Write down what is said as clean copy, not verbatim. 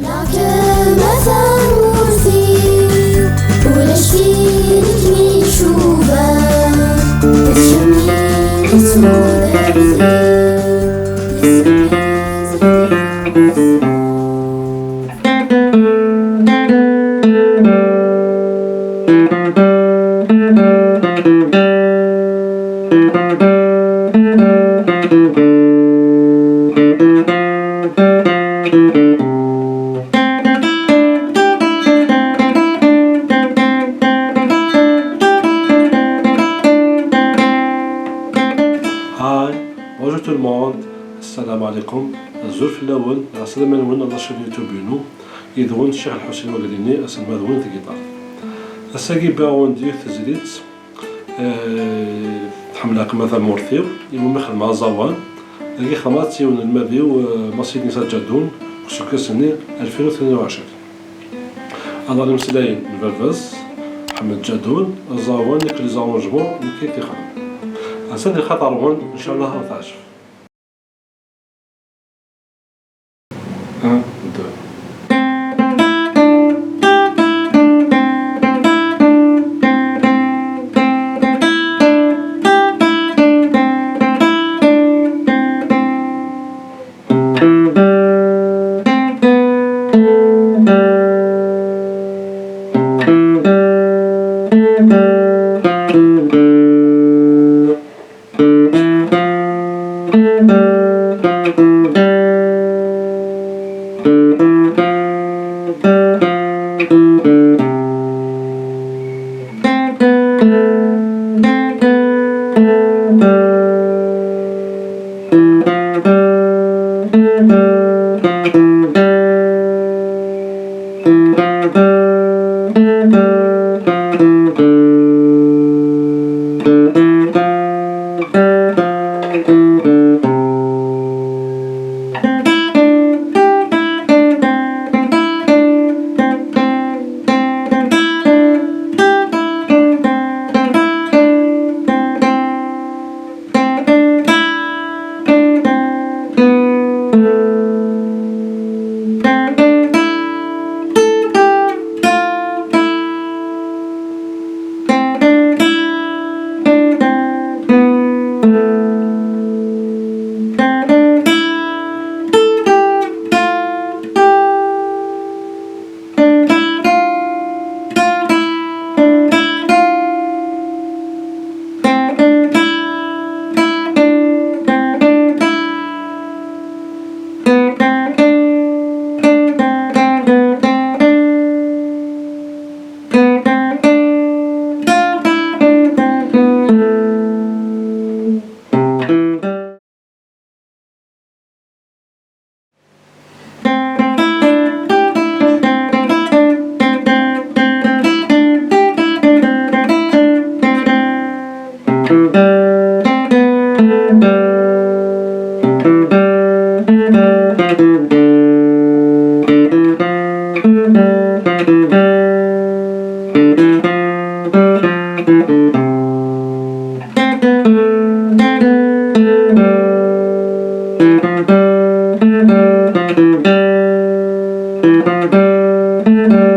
هناك مثل مرسي ولاش فيك نشوفه تشمي السودة هاي بونجور تو الموند، السلام عليكم. الزول في الاول السلام عليكم على شان يوتيوبينو يدغون الشيخ الحسين وقاليني اسم مدغون تيكيطار الساقي باغون دير تزريت تحملاك مثلا مورثيو يمو مخل مع زوان لقي خمات يون المبيو مصيد نساء جادون وشكل سنة 2022. أنا المسلاين الفلفز محمد جادون الزوان نكل زاونجمون نكي تيخدم أسد الخطر هون إن شاء الله تعجب. 1 2 Thank you.